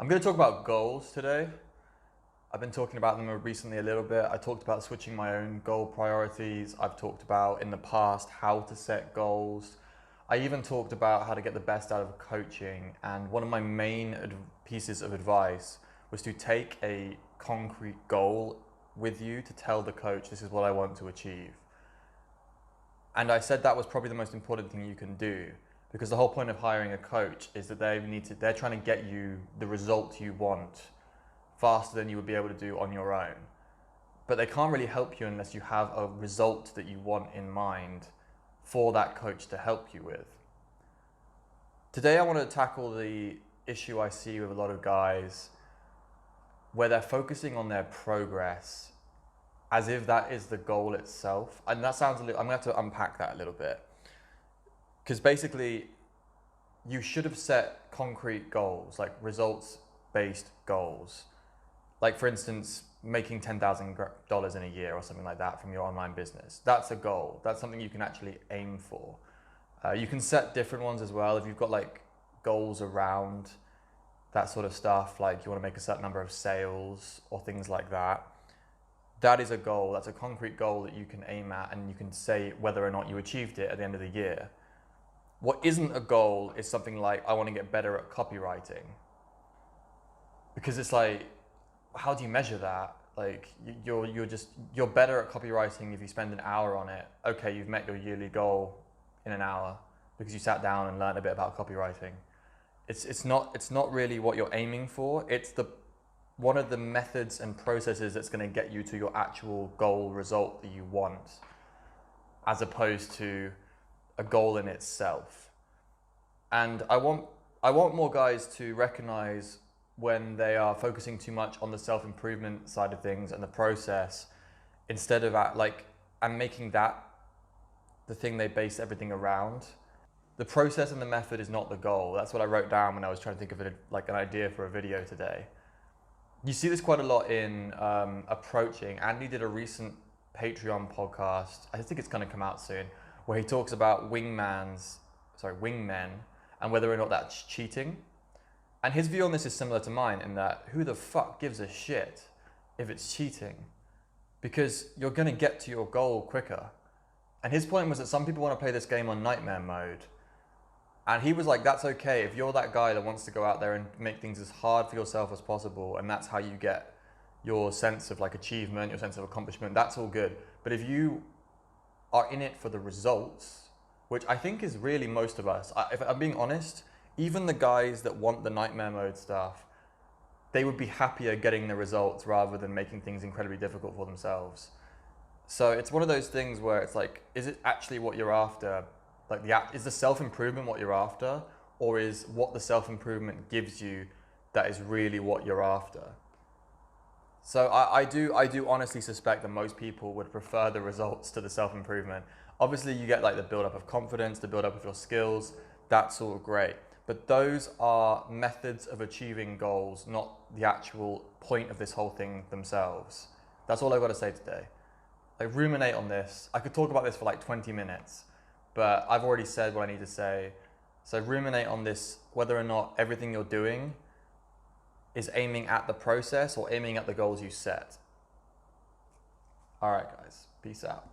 I'm going to talk about goals today. I've been talking about them recently a little bit. I talked about switching my own goal priorities. I've talked about in the past how to set goals. I even talked about how to get the best out of coaching. And one of my main pieces of advice was to take a concrete goal with you to tell the coach, this is what I want to achieve. And I said that was probably the most important thing you can do, because the whole point of hiring a coach is that they're trying to get you the result you want faster than you would be able to do on your own. But they can't really help you unless you have a result that you want in mind for that coach to help you with. Today I want to tackle the issue I see with a lot of guys where they're focusing on their progress as if that is the goal itself. And that sounds I'm gonna have to unpack that a little bit. Because basically, you should have set concrete goals, like results-based goals. Like for instance, making $10,000 in a year or something like that from your online business. That's a goal. That's something you can actually aim for. You can set different ones as well. If you've got like goals around that sort of stuff, like you want to make a certain number of sales or things like that, that is a goal. That's a concrete goal that you can aim at, and you can say whether or not you achieved it at the end of the year. What isn't a goal is something like, I want to get better at copywriting. Because it's like, how do you measure that? Like you're better at copywriting if you spend an hour on it. Okay, you've met your yearly goal in an hour because you sat down and learned a bit about copywriting. It's not really what you're aiming for. It's one of the methods and processes that's going to get you to your actual goal result that you want, as opposed to a goal in itself. And I want more guys to recognize when they are focusing too much on the self-improvement side of things and the process, instead of and making that the thing they base everything around. The process and the method is not the goal. That's what I wrote down when I was trying to think of it like an idea for a video today. You see this quite a lot in approaching. Andy did a recent Patreon podcast, I think it's going to come out soon, where he talks about wingmen and whether or not that's cheating. And his view on this is similar to mine, in that who the fuck gives a shit if it's cheating? Because you're going to get to your goal quicker. And his point was that some people want to play this game on nightmare mode. And he was like, that's okay. If you're that guy that wants to go out there and make things as hard for yourself as possible, and that's how you get your sense of like achievement, your sense of accomplishment, that's all good. But if you are in it for the results, which I think is really most of us, if I'm being honest, even the guys that want the nightmare mode stuff, they would be happier getting the results rather than making things incredibly difficult for themselves. So it's one of those things where it's like, is it actually what you're after? Like is the self-improvement what you're after? Or is what the self-improvement gives you that is really what you're after? So I do honestly suspect that most people would prefer the results to the self-improvement. Obviously you get like the build-up of confidence, the build-up of your skills, that's all great. But those are methods of achieving goals, not the actual point of this whole thing themselves. That's all I've got to say today. Like, ruminate on this. I could talk about this for like 20 minutes, but I've already said what I need to say. So ruminate on this, whether or not everything you're doing is aiming at the process or aiming at the goals you set. All right, guys. Peace out.